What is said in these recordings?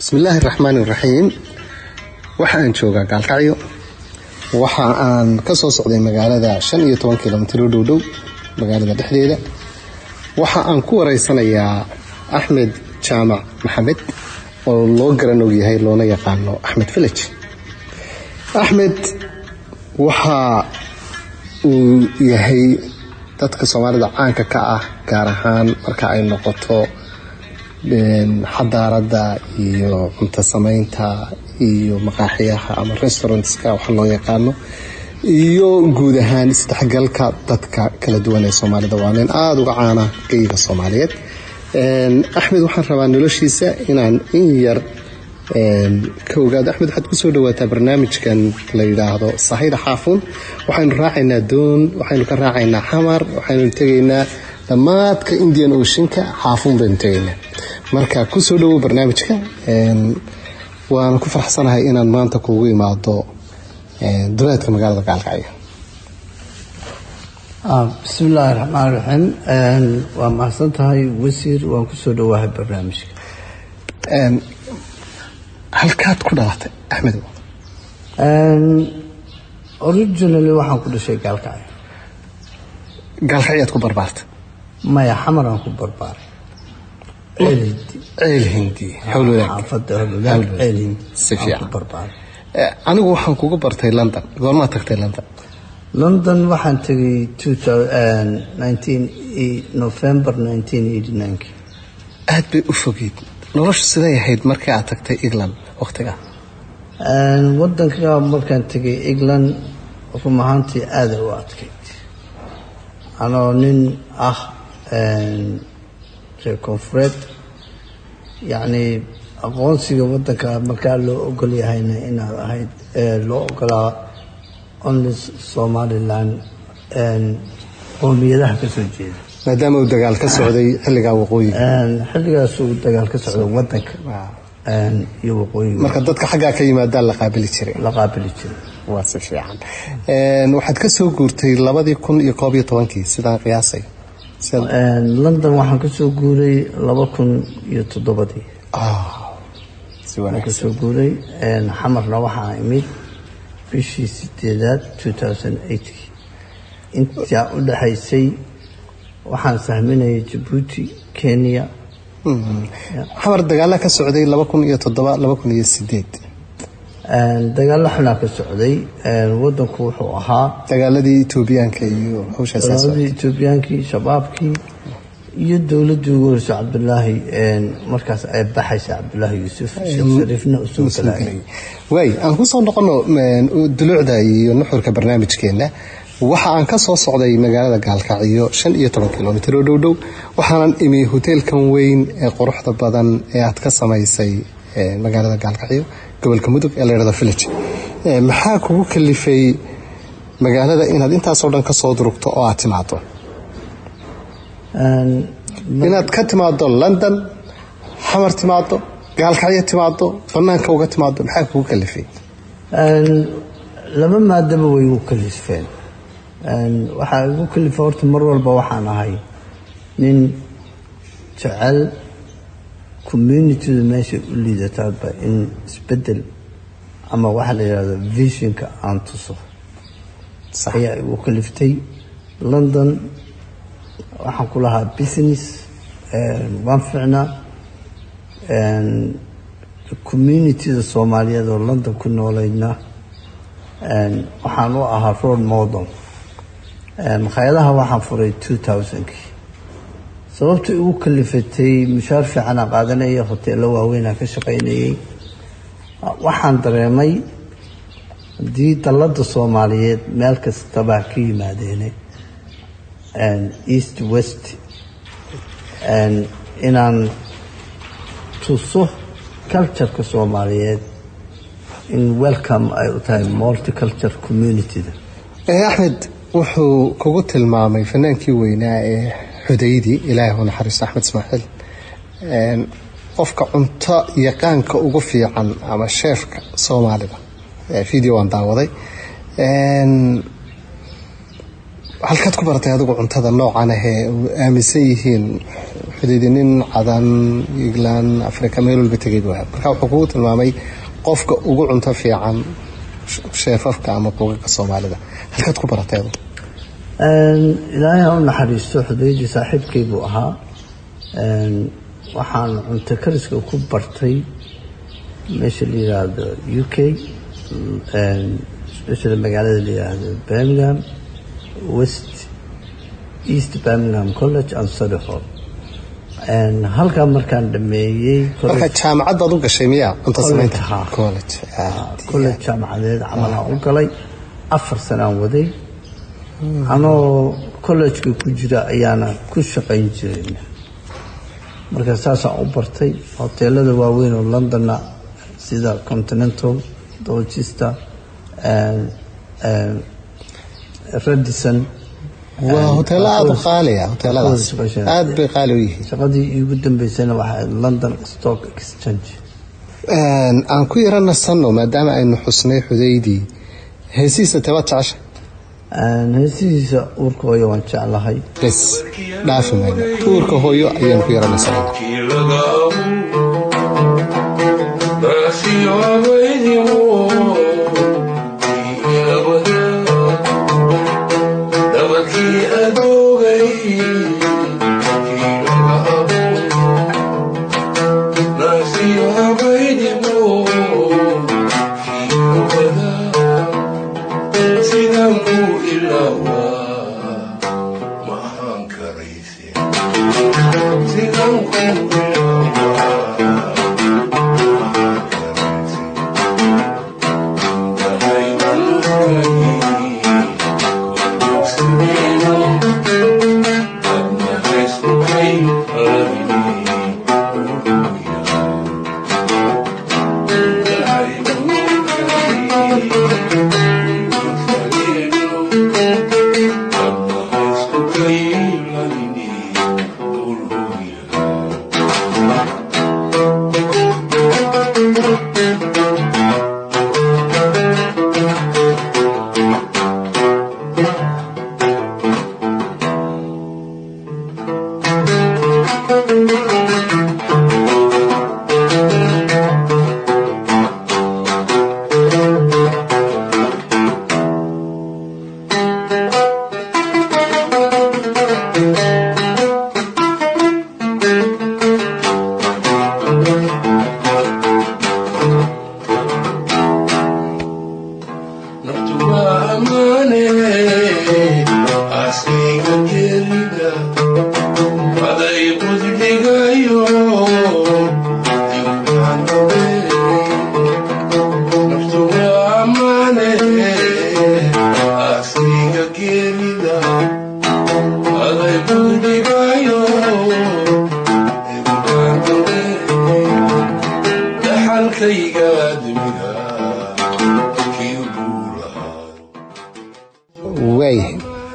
bismillaahi raxmaani raxiim. waxaan joogaa gaalkacyo. waxa aan ka soo socday magaalada 15 kilomitir u dhow magaalada dhexdeeda. waxa aan ku wareysanayaa Axmed Jaamac Maxamed oo loo garan og yahay loona yaqaano Axmed Village. Axmed waxa uu yahay dadka Soomaalida caanka ka ah gaar ahaan marka ay noqoto xadaarada iyo cunto samaynta iyo maqaaxiyaha ama restaurantska waxa loo yaqaano iyo guud ahaan isdhexgalka dadka kala duwan ee Soomaalida. waa nin aad uga caana geeyiga Soomaaliyeed. Axmed waxaan rabaa noloshiisa inaan in yar ka ogaado. Axmed waxaad ku soo dhawaataa barnaamijkan la yiraahdo Sahayda Xaafuun. waxaynu raacaynaa doon, waxaynu ka raacaynaa xamar, waxaynu tegaynaa dhammaadka Indian Ocean-ka. Xaafuun baynu tegaynaa. marka ku soo dhawow barnaamijka. waan ku faraxsanahay inaan maanta kuugu imaado duleedka magaalada Gaalkacyo. bismillaahi raxmaani raxiim. waa mahadsantahay wasiir, waan ku soo dhawaahay barnaamijka. halkaad ku dhalatay Axmed? originally waxaan ku dhashay Gaalkacyo. Gaalkacyaad ku barbaartay? maya, xamar aan ku barbaaray. ceel hindi hawlwadaag. xaafadda hawlwadaag ceel hindi si fiican ku barbaaray. anigu waxaan kugu bartay London. goorma tagtay London? London waxaan tagay November 1989. aad bay u fogeyd. noloshu siday ahayd markii aad tagtay England waqtiga? wadanka markaan tagay England run ahaantii aad u adkayd. anoo nin ah reer koonfureed, yacni aqoonsiga wadanka markaa loo ogol yahayna inaad ahayd loo ogolaa only Somaliland qoomiyadaha ka soo jeeda, maadaama uu dagaal ka socday xilligaa waqooyiga. xilligaas uu dagaal ka socday wadanka iyo waqooyiga. marka dadka xaggaa ka yimaadaan la qaabili jiray. waa si fiican. waxaad ka soo guurtay 2011 sidaan qiyaasay. London waxaan ka soo guuray 2007. si wanaagsan. ka soo guuray xamarna waxaa imid bishii 8 2008. intaa u dhaxaysay waxaan sahminayay Djibouti, Kenya. xamar dagaal ka socday 2007 2008. dagaal xunaa ka socday. wadanku wuxuu ahaa dagaaladii Etoobiyaanka iyo hawshaas. dagaaladii Etoobiyaanki, shabaabkii iyo dawladii ugu horeysay Cabdullaahi markaas ay baxaysay Cabdullaahi Yuusuf Shariifna u soo galay. way aan ku soo noqono dulucda iyo nuxurka barnaamijkeena. waxa aan ka soo socday magaalada Gaalkacyo 15 kilomitir oo dhow. waxaanan imi hoteelkan weyn ee quruxda badan ee aad ka samaysay magaalada Gaalkacyo gobolka Mudug ee la yiraahdo Village. maxaa kugu kalifay magaalada inaad intaas oo dhan ka soo durugto oo aad timaado? inaad ka timaado London, xamar timaado, Gaalkacyo timaado, fanaanka uga timaado, maxaa kugu kalifay? laba maadaba way ugu kalifeen. waxaa ugu kalifay horta mar walba waxaan ahay nin jecel community-da meesha u liidataaba in isbedel ama waxa la yiraahdo visionka aan tuso. ayaa ugu kaliftay. London waxaan ku lahaa business waan fiicnaa. community-da Soomaaliyeed oo London ku nooleydna waxaan u ahaa role model. makhaayadaha waxaan furay 2000-kii. sababta ugu kalifatay mushaar fiican aan qaadanaya, hoteelo waaweyn aan ka shaqaynayay. waxaan dareemay haddii dalada Soomaaliyeed meel kastaba ka yimaadeen east west inaan tuso cultureka Soomaaliyeed in welcome ay u tahay multicultural community-da. Axmed wuxuu kugu tilmaamay fanaankii weynaa ee Xudaydi, Ilaahay uu naxariisto, Axmed Ismaaciil. qofka cunto yaqaanka ugu fiican ama chefka Soomaalida. video aan daawaday. halkaad ku baratay adigu cuntada noocan ah ee aaminsan yihiin xudeydinin cadan England Afrika meel walba tagay buu marka wuxuu kugu tilmaamay qofka ugu cunto fiican sheefafka ama kuuga Soomaalida halkaad ku baratay ilaahay u naxariisto xudeydii saaxiibkay buu ahaa waxaan cunto kariska ku bartay meesha la yiraahdo UK especially magaalada la yiraahdo Birmingham East Birmingham College and Surrey Hall halka markaan dhameeyay marka jaamacad baad u gashay miyaa cunto samaynta college jaamacadeed camal aan u galay 4 sano aan waday anoo college-ka ku jira ayaana ku shaqayn jiray marka saasaan u bartay hoteelada waaweyn oo London sida Continental Dorchester Radisson waa hoteelada qaaliya hoteeladaas aad bay qaali u yihiin shaqadii ugu dambeysayna waxay London Stock Exchange aan ku yarana sano maadaama aynu xusnay xudeydii heesiisa tabaad jecesha heesiisa uurka hooyo waan jeclahay bes dhaafi mayno uurka hooyo ayaan ku yarana sano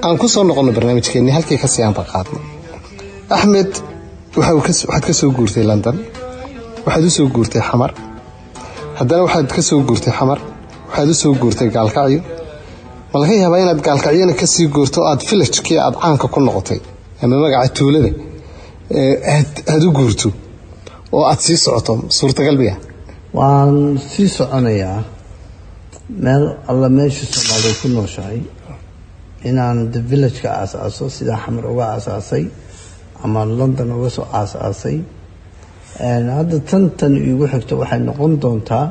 aan ku soo noqono barnaamijkeeni halkii ka sii aan qaadno Axmed waxaad ka soo guurtay London waxaad u soo guurtay Xamar haddana waxaad ka soo guurtay Xamar waxaad u soo guurtay Gaalkacyo ma laga yaabaa inaad Gaalkacyona ka sii guurto aad village-kii aad caanka ku noqotay ama magaca tuulada aad u guurto oo aad sii socoto suurtagal biya waan sii soconayaa meel alla meesha Soomaaliya ku nooshahay inaan the village-ka aasaaso sida Xamar uga aasaasay ama London uga soo aasaasay hadda tan igu xigto waxay noqon doontaa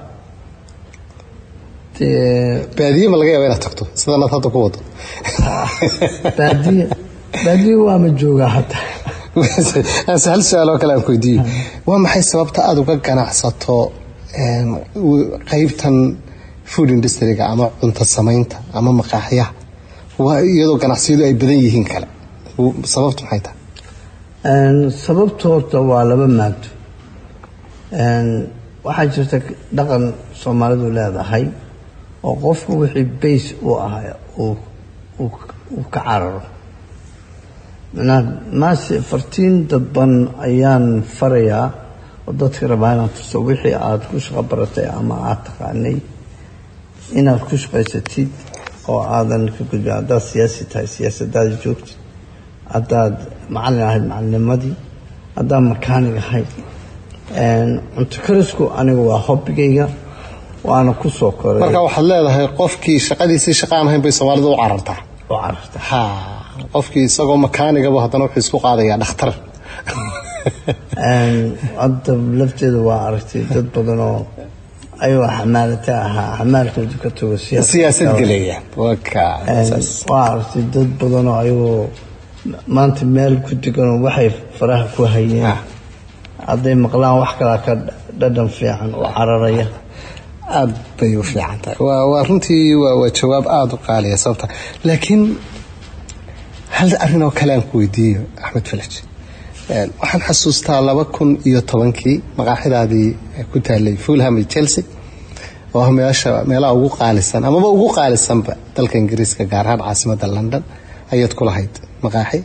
baadiye ma laga yaabaa inaad tagto sidaan aad hadda ku wado baadiye waa ma joogaa hadda hal su'aal oo kale aan ku weydiiyey waa maxay sababta aad uga ganacsato qaybtan food industry-ga ama cunto samaynta ama maqaaxiyaha waa iyadoo ganacsiyadu ay badan yihiin kale sababtu maxay tahay sababtu horta waa laba maado waxaa jirta dhaqan Soomaalidu leedahay oo qofku wixii base u ahaa uu ka cararo maasi fartiin dadban ayaan farayaa oo dadka rabaan tuso wixii aad ku shaqo baratay ama aad taqaanay inaad ku shaqaysatid oo aadan ka gudbin haddaad siyaasi tahay siyaasadaada joogtid haddaad macallin ahayd macallinimadii haddaan makaanig ahay cunto karisku aniga waa hobbigayga waana ku soo koray. marka waxaad leedahay qofkii shaqadiisii shaqa aan ahayn bay Soomaalidu u carartaa ha qofkii isagoo makaanigaba haddana wuxuu isku qaadayaa dhakhtar. hadda lafteeda waa aragtay dad badan oo ayuu xamaalata ahaa xamaalkooda ka tago siyaasad gelaya waa aragtay dad badan oo ayuu maanta meel ku degan oo waxay faraha ku hayeen hadday maqlaan wax kala ka dhadhan fiican oo cararaya aad bay u fiican tahay. waa runtii waa jawaab aad u qaaliya sababta. laakiin hal arrin oo kale aan ku weydiiyo Axmed Falaj, waxaan xasuustaa 2010kii maqaaxidaadii ku taalay Fulham iyo Chelsea oo meelaha ugu qaalisan amaba ugu qaalisanba dalka Ingiriiska gaar ahaan caasimadda London ayaad ku lahayd maqaaxi.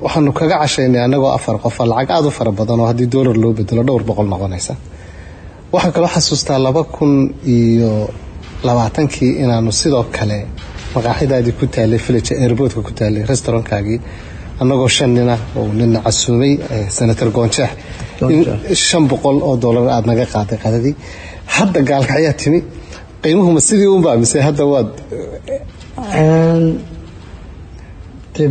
waxaanu kaga cashaynay anagoo 4 qof lacag aad u fara badan oo haddii dollar loo bedelo dhowr boqol noqonaysa. waxaan kaloo xasuustaa 2020kii inaanu sidoo kale maqaaxidaadii ku taalay Village Airportka ku taalay restaurantkaagii anagoo 5 nin ah oo nin casuumay senator Gonjeex $500 aad naga qaaday qadadii. hadda gaalkacyaa timi qiimuhu ma sidii uun baa mise hadda waad the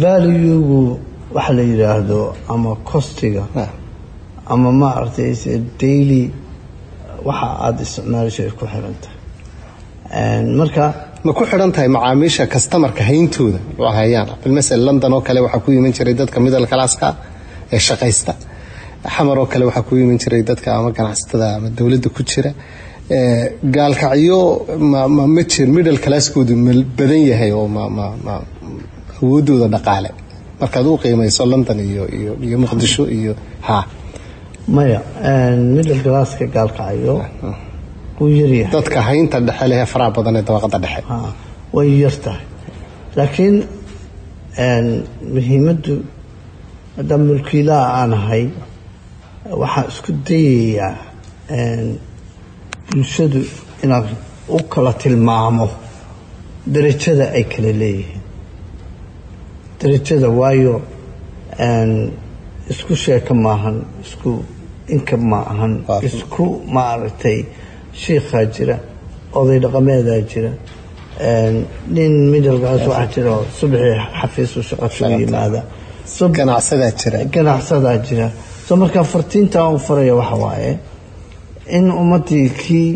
value waxa la yiraahdo ama costiga ama ma aragtay daily waxa aad isticmaalayso ku xirantahay marka ma ku xiran tahay macaamiisha customerka hayntooda oo hayaan bilmasal London oo kale waxa ku yimin jiray dadka middle class-ka ee shaqaysta. xamar oo kale waxa ku yimin jiray dadka ama ganacsatada ama dawladda ku jira. gaalkacyo ma jir middle class-koodu badan yahay oo ma awoodooda dhaqaale markaad u qiimayso London iyo Muqdisho iyo maya middle class-ka gaalkacyo dadka haynta dhexe leh faraha badan ee dabaqada dhexe way yartahay. laakiin muhiimaddu hadda mulkiilaha aan ahay waxaa isku dayayaa bulshadu inaad u kala tilmaamo darajada ay kala leeyihiin darajada waayo isku sheeka maahan isku inka maahan isku maaragtay sheekhaa jira oday dhaqameedaa jira nin middle class waxaa jira oo subaxii xafiis u shaqo soo yimaada ganacsadaa jira soo markaa fartiintaa u faraya waxa waaye in ummaddii kii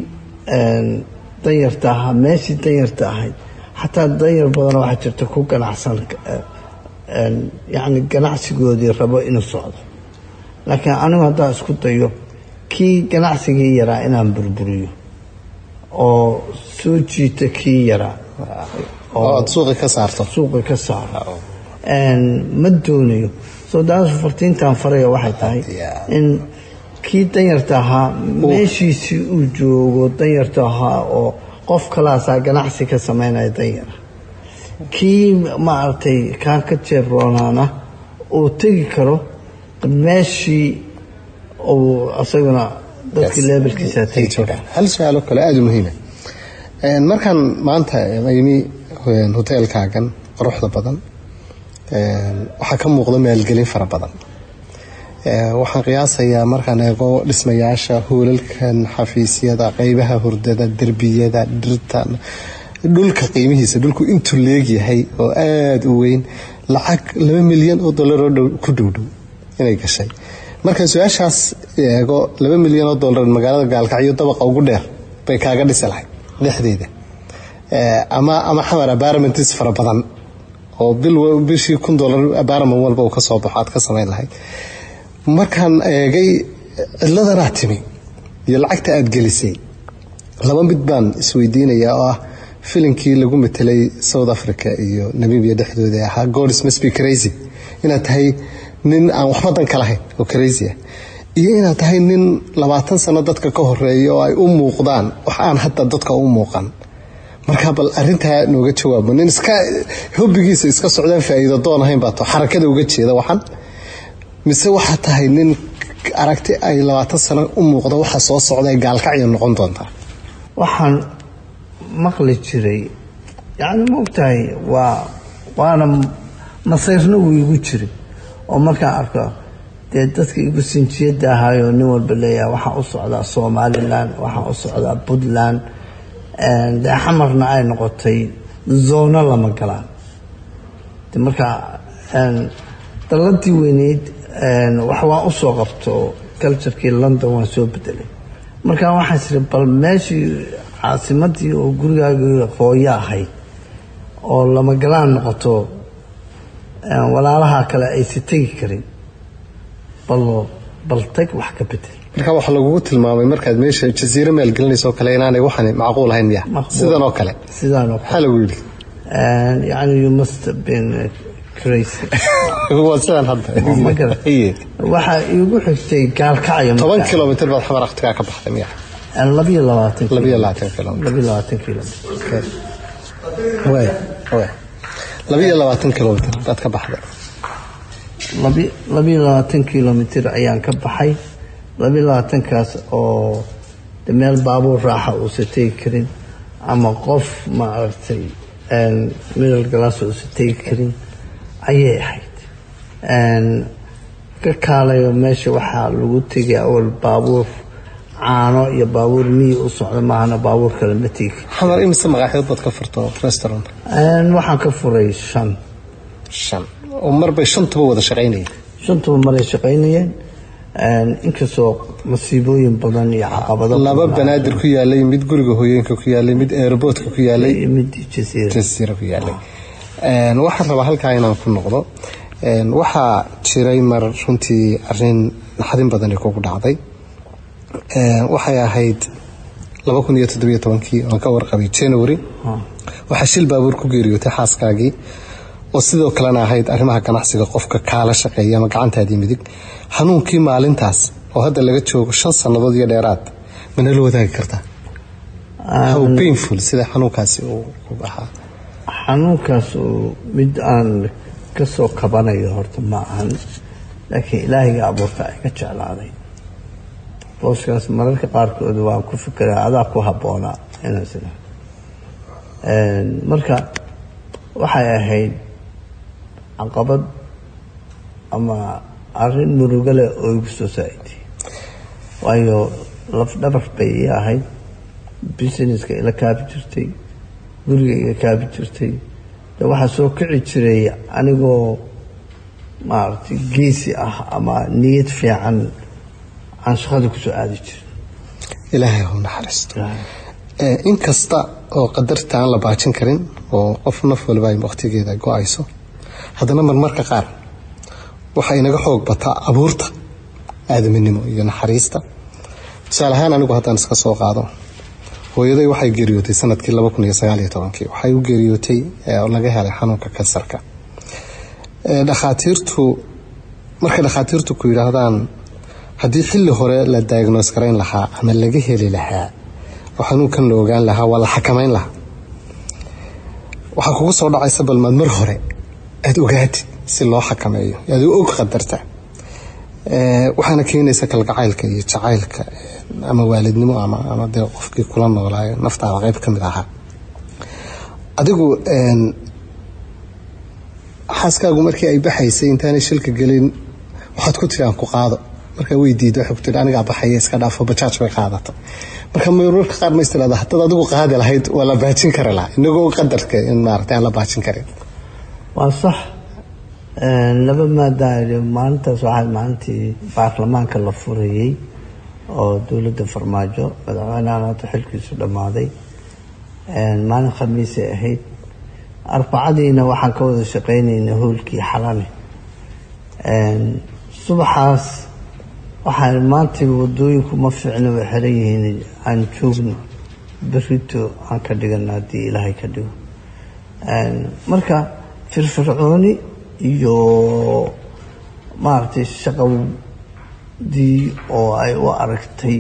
danyarta ahaa meeshii danyarta ahayd xataa danyar badan waxaa jirta ku ganacsan yacni ganacsigoodii rabo inuu socdo laakiin anigu haddaan isku dayo kii ganacsigii yaraa inaan burburiyo oo soo jiita kii yaraa oo suuqi ka saarto ma doonayo soo daas fartiintaan faraya waxay tahay in kii danyarta ahaa meeshiisii uu joogo danyarta ahaa oo qof kalaasaa ganacsi ka samaynaya danyara kii maaragtay kaa ka jeebroonana uu tegi karo meeshii uu asaguna dadkii leebelkiisaa tegi karo. hal su-aalo kale aada u muhiima markaan maanta imi hoteelkaagan quruxda badan waxaa ka muuqda maalgelin fara badan. waxaan qiyaasayaa markaan eego dhismayaasha hoolalkan xafiisyada qaybaha hurdada derbiyada dhirta dhulka qiimihiisa dhulku intuu leegyahay oo aada u weyn lacag $2 milyan oo ku dhowdhow inay gashay. marka su-aashaas eego $2 milyan oo magaalada gaalkacyo dabaqa ugu dheer bay kaaga dhisi lahayd dhexdeeda ama xamar apartments fara badan oo bishii $1,000 apartment walba uu ka soo baxo aad ka samayn lahayd. markaan eegay ciladana timi iyo lacagta aad gelisay laba mid baan isweydiinayaa oo ah filimkii lagu metelay South Africa iyo Namibia dhexdooda ahaa God must be crazy inaad tahay nin aan waxba dan ka lahayn oo crazy ah iyo inaad tahay nin 20 sano dadka ka horeeyo oo ay u muuqdaan wax aan hadda dadka u muuqan. marka bal arintaa nooga jawaabo nin iska hobbigiisa iska socdaan faa'iido doon ahayn baa to xarakada uga jeeda waxan mise waxa tahay nin aragti ay 20 sano u muuqdo waxa soo socday gaalkacyo noqon doonta. waxaan maqli jiray yani moogtahay waana masayrna uu igu jiray oo markaan arko dee dadka igu sinjiyadda ahaayo nin walba leeyahay waxaan u socdaa Somaliland waxaan u socdaa Puntland dee xamarna ay noqotay zoono lama galaan de marka daladii weyneyd wax waan u soo qabto culturekii London waan soo bedelay marka waxaan siri bal meeshii caasimadii oo gurigaaga hooyo ahayd oo lama galaan noqoto walaalaha kale ay si tegi karin bal tag wax ka bedel marka waxa lagu tilmaamay markaad meesha jasiiro meel gelinayso kale inaanay waxan macquul ahayn miya sidoo kale waxa lagu yiri yani you must have been crazy هو سنة هذا waxa igu xigtay gaalkacyo 10 kilomitir baad xamar waqtiga ka baxday miya 22 kilomitir way 22 kilomitir baad ka baxday 22 kilomitir ayaan ka baxay 22 kaas oo meel baabuur raaxa uu sitay karin ama qof ma aragtay middle class uu sitay karin ayay ahayd ka kaalayo meesha waxaa lagu tegay awal baabuur caano iyo baabuur miyi u socda maahana baabuur kale ma tegi xamar imisa magaxyood baad ka furto restaurant waxaan ka furay 5 oo marba 5 wada shaqeynayeen 5 mar ay shaqeynayeen inkastoo masiibooyin badan iyo caqabado laba banaadir ku yaalay mid guriga hooyeenka ku yaalay mid airportka ku yaalay mid jasiiro ku yaalay waxaan rabaa halkaa inaan ku noqdo waxaa jiray mar runtii arrin naxdin badan ee kugu dhacday waxay ahayd 2017 oo ka warqabay January waxa shil baabuur ku geeriyootay xaaskaagii oo sidoo kalena ahayd arrimaha ganacsiga qofka kaala shaqeeya ama gacantaadii midig xanuunkii maalintaas oo hadda laga joogo 5 sanadood iyo dheeraad mana la wadaagi kartaa how painful sida xanuunkaasi uu ku ahaa xanuunkaas mid aan ka soo kabanayo horta ma ahan laakiin ilaahiga abuurta ay ka jeclaaday booskaas mararka qaarkood waan ku fikiraa adaa ku habboona inaan sida marka waxay ahayd caqabad ama arrin murugo leh oo igu soo saaciday waayo laf dhabar bay ii ahayd businesska ila kaabi jirtay guriga iga kaabi jirtay waxaa soo kici jiray anigoo maaragtay geesi ah ama niyad fiican aan shaqada ku soo aadi jirin ilaahay ha naxariisto in kasta oo qadarta aan la baajin karin oo qof naf walba ay waqtigeeda go'ayso haddana marmarka qaar waxa inaga xoog bataa abuurta aadaminimo iyo naxariista tusaale ahaan anigu haddaan iska soo qaado hooyaday waxay geeriyootay sanadkii 2019 waxay u geeriyootay oo laga helay xanuunka kansarka dhakhaatiirtu ku yiraahdaan haddii xilli hore la diagnose gareyn lahaa ama laga heli lahaa oo xanuunkan la ogaan lahaa waa la xakameyn lahaa waxaa kugu soo dhacaysa balmaad mar hore aad ogaatid si loo xakameeyo aad og qadarta waxaana keenaysa kalgacaylka iyo jacaylka ama waalidnimo ama de qofkii kula noolaayo naftaada qayb ka mid ahaa adigu xaaskaagu markii ay baxaysay intaanay shilka gelin waxaad ku tiri aan ku qaado marka way diido waxay ku tiri aniga baxaya iska dhaafo bajaaj bay qaadato marka mararka qaar ma istiraada haddii adigu qaadi lahayd waa la baajin kari lahaa inagoo qadarka in maaragtay aan la baajin karin waa sax laba maadaama maalintaas waxaa maalintii baarlamaanka la furayay oo dowladda farmaajo madaxweynaha hadda xilkiisu dhammaaday maalin khamiis ay ahayd arbacadiina waxaan ka wada shaqaynaynay howlkii xalane subaxaas waxaan maanta wadooyinku ma fiicna way xiran yihiin aan joogno berrito aan ka dhigana haddii ilaahay ka dhigo marka firfircooni iyo maaragtay shaqadii oo ay u aragtay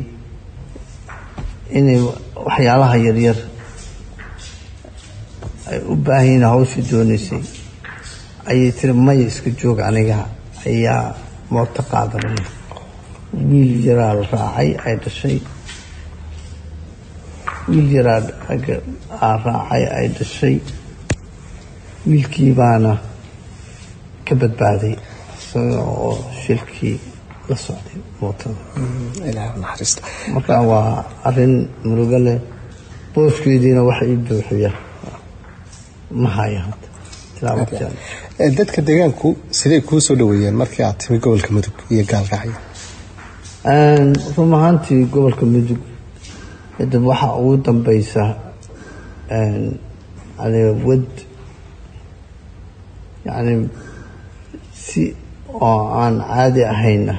inay waxyaalaha yaryar ay u baahan yihiin hawsha doonaysay ayay tiri maya iska joog aniga ayaa moorto qaadanaya wiil yaraa la raacay ay dhashay wiil yaraa raacay ay dhashay wiilkii baana ka badbaaday isaga oo shilkii la socday mootada ilaahay naxariisto marka waa arrin murugo leh booskeediina wax ii buuxiya ma haya dadka deegaanku sidee kuu soo dhaweeyeen markii aad timi gobolka mudug iyo gaalkacyo run ahaantii gobolka mudug dad waxaa ugu dambaysa wad yani si oo aan caadi ahayna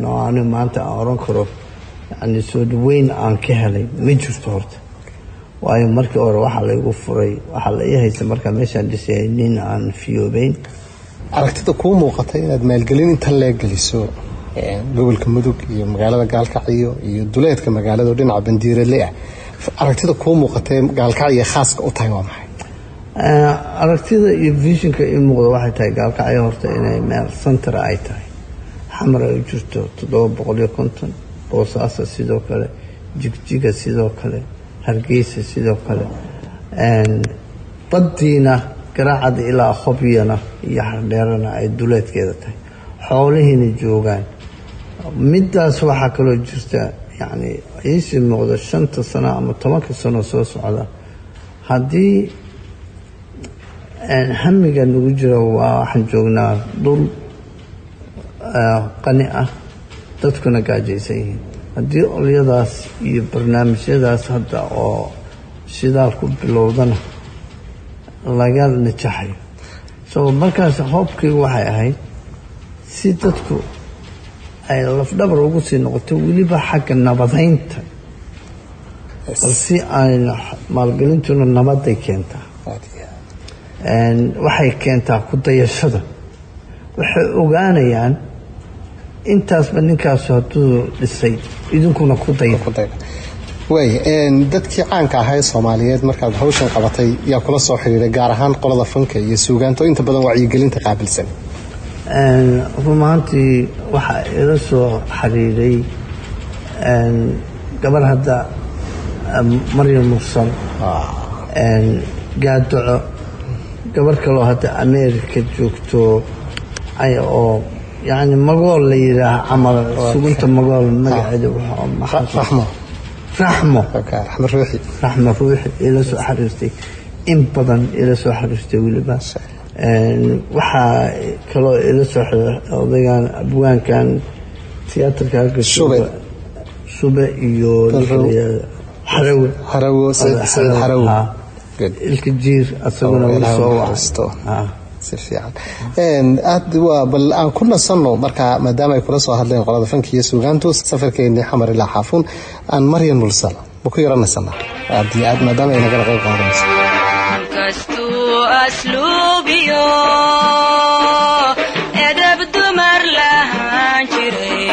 oo ani maanta aan oran karo yani soo dhaweyn aan ka helay ma jirto horta waayo markii hore waxaa laygu furay waxaa la ii haysta markaa meeshaan dhisayay nin aan fiyoobeyn aragtida kuu muuqatay inaad maalgelin inta lee geliso gobolka mudug iyo magaalada gaalkacyo iyo duleedka magaalada oo dhinaca bandiirale ah aragtida kuu muuqatay gaalkacyo khaaska u tahay waa maxay aragtida iyo visionka ii muuqda waxay tahay gaalkacyo horta inay meel center ay tahay xamar ay u jirto 750 boosaaso sidoo kale jigjiga sidoo kale hargeysa sidoo kale badiina garaacad ilaa Khobyana iyo Xardheerana ay duleedkeeda tahay xoolihiina joogaan midaas waxaa kaloo jirta yani iisi muuqda 5 sano ama 10 sano soo socda haddii hamiga nagu jiro waxaan joognaa dhul qani ah dadkuna gaajaysan yihiin haddii olyadaas iyo barnaamijyadaas hadda oo shidaalku bilowdana laga najaxayo so markaas hoobkaygu waxay ahayd si dadku ay lafdhabar ugu sii noqoto weliba xagga nabadaynta balse ay maalgelintuna nabaday keentaa waxay keentaa ku dayashada waxay ogaanayaan intaasba ninkaas hadduu dhisay idinkuna ku daya way dadkii caanka ahaa ee Soomaaliyeed markaad hawshan qabatay yaa kula soo xiriiray gaar ahaan qolada fanka iyo suugaanta inta badan wacyigelinta qaabilsan rumaantii waxa ila soo xiriiray gabar hadda Maryam Mursal gaadoco gabar kaloo hadda America joogto ay oo يعني مقول لي عمل سجنت مقول مقعد رحمة رحمة روحي رحمة روحي إلى سو حرستي إن بدن إلى سو حرستي ولا بس وحى كلو إلى سو أضيان أبوان كان تياتر كان شوبة حرو سيد حرو الكجير أصلا ولا سو si fiican aad waa bal aan ku nasanno marka maadaama ay kula soo hadleen qolada fanka iyo suugaantu safarkeennii xamar ilaa xaafuun aan Maryam Mursal ku yaranaysanaa aad maadaama ay naga qayb qaadanayso kastu aslubiyo edab dumar lahaan jiray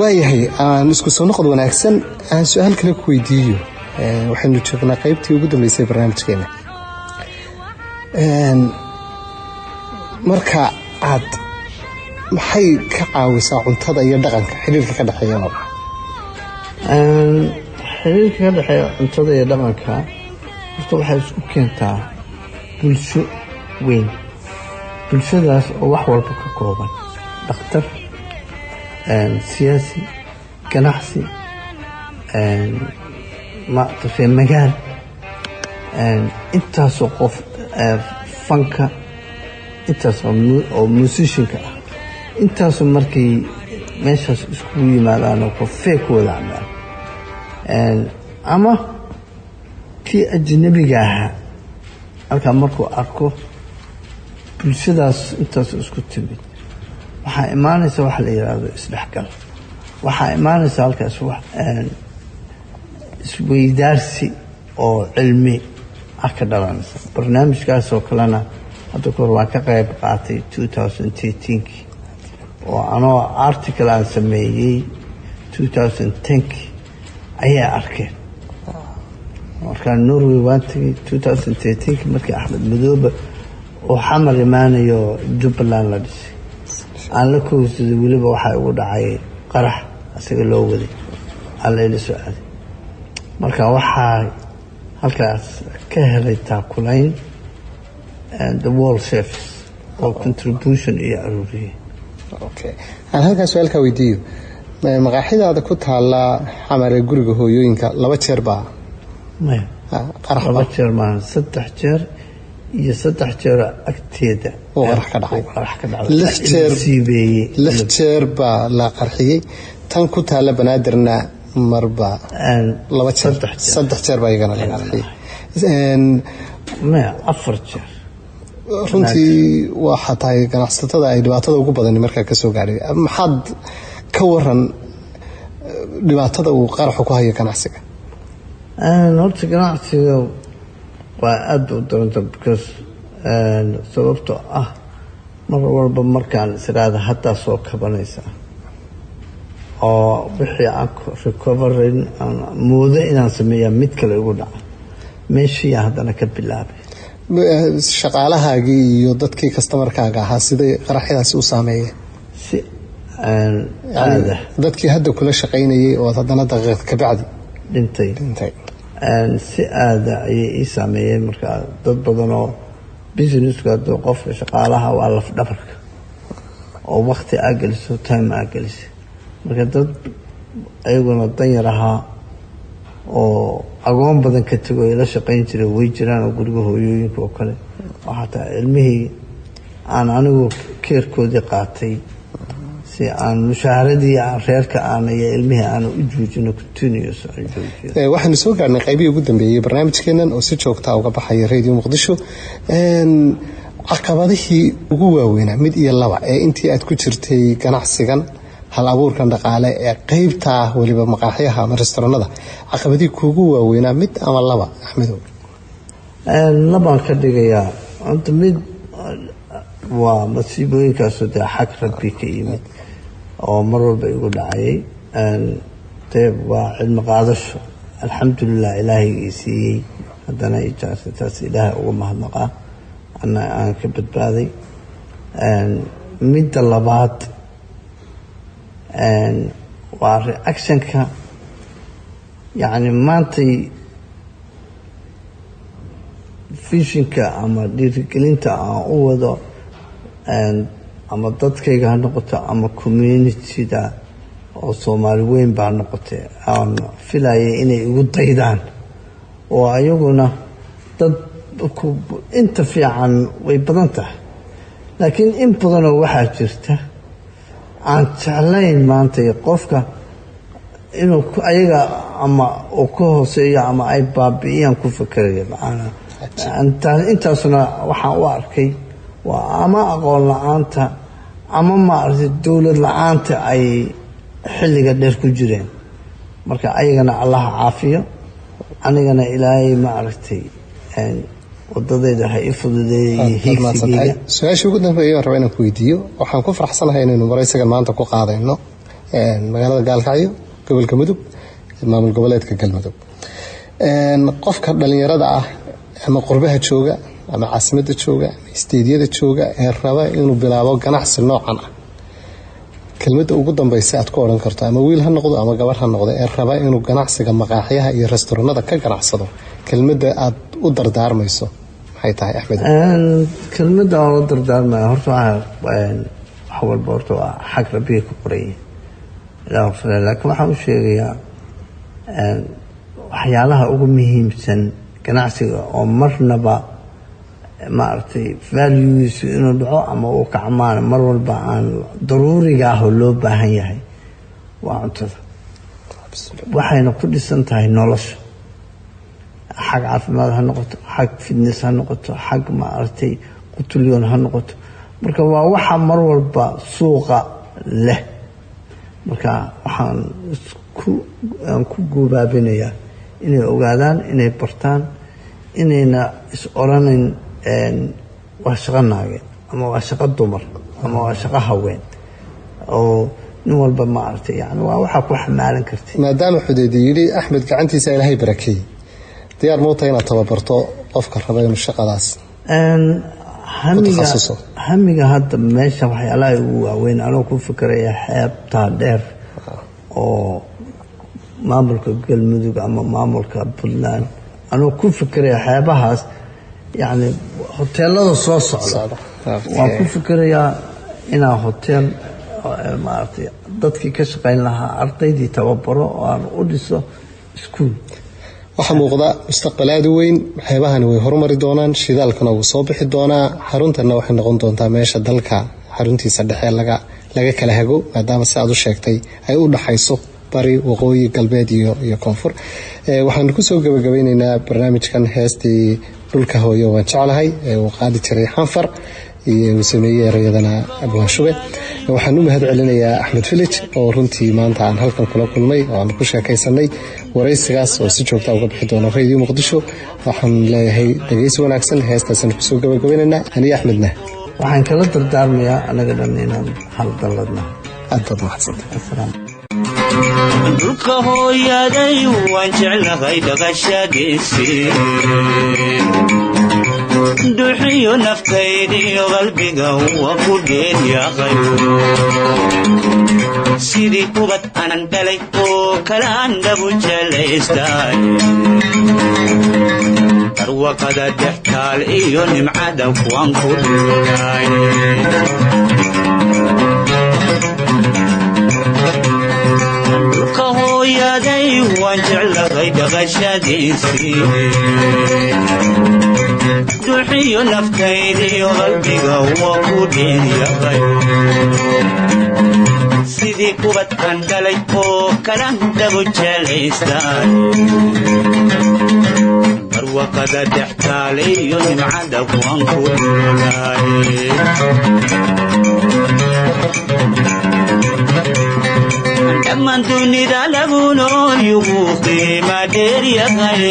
waayahay aan isku soo noqod wanaagsan aan su'aal kale ku weydiiyo waxaynu joognaa qaybtii ugu dambeysay barnaamijkeena marka aad maxay ka caawisaa cuntada iyo dhaqanka xiriirka ka dhexeeya xiriirka ka dhexeeya cuntada iyo dhaqanka horta waxay isku keentaa bulsho weyn bulshadaas oo wax walba ka kooban dhakhtar siyaasi ganacsi magaal intaasoo qof fanka intaas oo musicianka ah intaasoo markay meeshaas iskugu yimaadaan oo kofee ku wada cabaan ama kii ajnabiga ahaa halkaa markuu arko bulshadaas intaas isku timid waxaa imaanaysa waxa la yidhaahdo isdhexgal waxaa imaanaysa halkaas isweydaarsi oo cilmi ah ka dhalanaysa barnaamijkaasoo kalena hadda kahor waan ka qayb qaatay 2013 oo anoo article aan sameeyey 2010 ayaa arkeen markaa Norway waan tagay 2013 markii Axmed Madoobe oo xamar imaanayo Jubbaland la dhisay aan la koobsaday weliba waxaa ugu dhacay qarax asaga loo waday alla ila soo aaday marka waxaa halkaas ka helay taakulayn the world service oo contribution iyo aruuriye okay aan halkaas su'aalka weydiiyo maqaaxidaada ku taala xamar guriga hooyooyinka 2 jeer baa qarax 2 jeer ma 3 jeer iyo 3 jeer agteeda oo qarax ka dhacay 6 jeer baa la qarxiyay tan ku taala banaadirna marba 2 jeer 3 jeer baa igana la qarxiyay ma 4 jeer runtii waxa tahay ganacsatada ay dhibaatada ugu badan markaa ka soo gaaray maxaad ka waran dhibaatada uu qaraxu ku hayo ganacsiga horta ganacsiga waa aad u daran because sababtoo ah mar walba markaan israada hadda soo kabanaysa oo wixii aan recovery moodo inaan sameeyaa mid kale ugu dhaca meeshii haddana ka bilaabay shaqaalahaagii iyo dadkii customerkaaga ahaa siday qaraxyadaasi u saameeyeen si aada dadkii hadda kula shaqaynayay oo haddana daqiiqad ka bacdi dhintay si aada ayay ii saameeyeen markaa dad badan oo businesska qofka shaqaalaha waa laf dhabarka oo waqti aa geliso time aa geliso marka dad ayaguna danyar ahaa oo agoon badan ka tago ay la shaqayn jiray way jiraan oo guriga hooyooyinka oo kale oo xataa ilmihii aan anigu keerkoodii qaatay si aan mushaaharadii aan reerka aan iyo ilmihii aan u joojino continuous waxaan soo gaarnay qaybihii ugu dambeeyay barnaamijkeenan oo si joogta uga baxaya Radio Muqdisho caqabadihii ugu waaweynaa mid iyo laba ee intii aad ku jirtay ganacsigan hal abuurkan dhaqaale ee qaybta waliba maqaaxiyaha ama restaurantada caqabadii kuugu waaweynaa mid ama laba Axmedow labaan ka dhigayaa inta mid waa masiibooyinkaas oo xaq rabbi ka yimid oo mar walba igu dhacay teeb waa cilmi qaadasho alxamdulillah ilaahay ii siiyey haddana ijaasataas ilaahay ugu mahadnaqa ana aan ka badbaaday midda labaad waa reactionka yani maantay visionka ama dhiirigelinta aan u wado ama dadkayga ha noqoto ama communityda oo Soomaali weyn baa noqotay aan filayay inay ugu daydaan oo ayaguna dad inta fiican way badan tahay laakiin in badan oo waxaa jirta aan jeclayn maanta qofka inuu ayaga ama oo ka hooseeyo ama ay baabi'iyaan ku fikiraya macna intaasna waxaan u arkay waa ama aqoon la'aanta ama maaragtay dawlad la'aanta ay xilliga dheer ku jireen marka ayagana Allah caafiyo anigana ilaahay maaragtay wadadayda ha ifududeeyay higsiga su'aasha ugu dambeeyay rabaa inaan ku weydiiyo waxaan ku faraxsanahay inaynu waraysigan maanta ku qaadayno magaalada Gaalkacyo gobolka Mudug maamul goboleedka Galmudug qofka dhalinyarada ah ama qurbaha jooga ama caasimada jooga ama isteediyada jooga ee raba inuu bilaabo ganacsi noocan ah kelmadda ugu dambaysa aad ku oran karto ama wiil ha noqdo ama gabar ha noqdo ee raba inuu ganacsiga maqaaxiyaha iyo restaurantada ka ganacsado kelmadda aad u dardaarmayso maxay tahay Axmed kelmadda aan u dardaarmayo horta waxa walba horta waa xag Rabbiga ku qoray laakiin waxaan u sheegayaa waxyaalaha ugu muhiimsan ganacsiga oo marnaba maartay values inuu dhaco ama uu kacmaan mar walba aan daruuriga ah oo loo baahan yahay waa cuntada waxayna ku dhisan tahay nolosha xag caafimaad ha noqoto xag fitness ha noqoto xag maartay qutulyoon ha noqoto marka waa waxa mar walba suuqa leh marka waxaan ku goobaabinayaa inay ogaadaan inay bartaan inayna is oranin waa shaqo naageen ama waa shaqo dumar ama waa shaqo haween oo nin walba maartay yani waa waxa ku xamaalan kartay maadaama Xudeedi yiri Axmed gacantiisa Ilaahay barakay diyaar moota inaad tababarto qofka raba inuu shaqadaas hamiga hadda meesha waxyaalaha ugu waaweyn anoo ku fikiraya xeebta dheer oo maamulka Galmudug ama maamulka Puntland anoo ku fikiraya xeebahaas yani hoteelada soo socda waan ku fikirayaa inaa hotel maartay dadkii ka shaqayn lahaa ardaydii tababaro oo aan u dhiso iskuul waxa muuqda mustaqbalaad weyn xeebahani way horumari doonaan shidaalkana uu soo bixi doonaa xaruntana waxay noqon doontaa meesha dalka xaruntiisa dhexe laga kala hago maadaama aad u sheegtay ay u dhaxayso bari waqooyi galbeed iyo koonfur waxaan ku soo gabagabeynaynaa barnaamijkan heestii dhulka hooyo waan jeclahay uu qaadi jiray Xanfar iyo sameeyay erayadana Abwaan Shube waxaan u mahad celinayaa Axmed Village oo runtii maanta aan halkan kula kulmay oo aan ku sheekaysanay waraysigaas oo si joogto ah uga bixi doona Radio Muqdisho waxaan leeyahay dhageysi wanaagsan heestaasna ku soo gabagabeynaa aniga Axmedna waxaan kala dardaarmayaa anaga dhan inaan hal daladna aad mahadsantahay dhulka hooyaday waan jeclahay dhaqashadiisii duxiyo naftaydiyo qalbiga waa ku dheeryaqay sidii kubad anan dhalay oo kale aan dhabu jelaystay barwaqada dhextaal iyo nimcada kuwan ku dhulay hooyaday waan jeclahay dhaqashadiisii duxiyo naftaydiyo qalbiga waa ku dheeryaqay sidii kubad aan dhalay oo kala dhabu jelaystay barwaqada dhextaal iyo nimcada kuwan ku dhulay dhammaan dunida lagu nool yugu qiima dheer yahay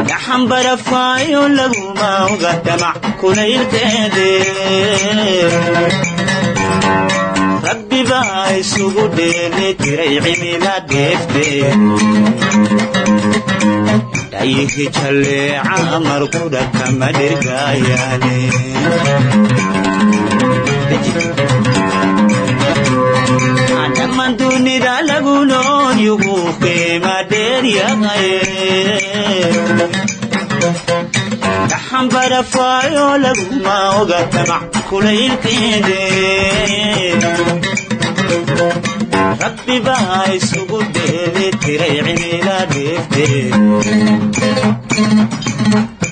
gaxan barafaayo laguma oga damac kulaylkeede rabbi baa isugu dheeli tiray cimila dheefte dhayihi jalleeca markuda kama dhirgaayaane dhammaan dunida lagu nool yugu qiima dheer yahay gaxan barafaayo laguma oga damac kulaylkeede rabbi baa isugu dheeli tiray cimila dheefte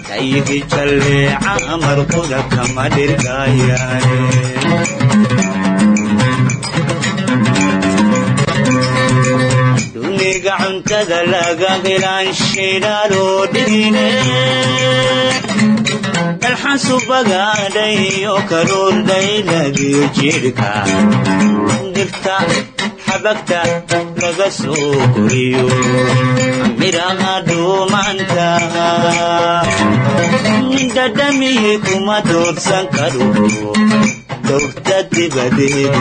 dhayihi jalleeca markuda kama dhirgaayaane duniga cuntada laga helaan shidaaloo dhigine dalxan subagaadhay oo karoordhay lagiyo jidhka dirta xabagta laga soo koriyo miraha dhuumanta dhadhamiyi kuma doorsan karo togta dibadeed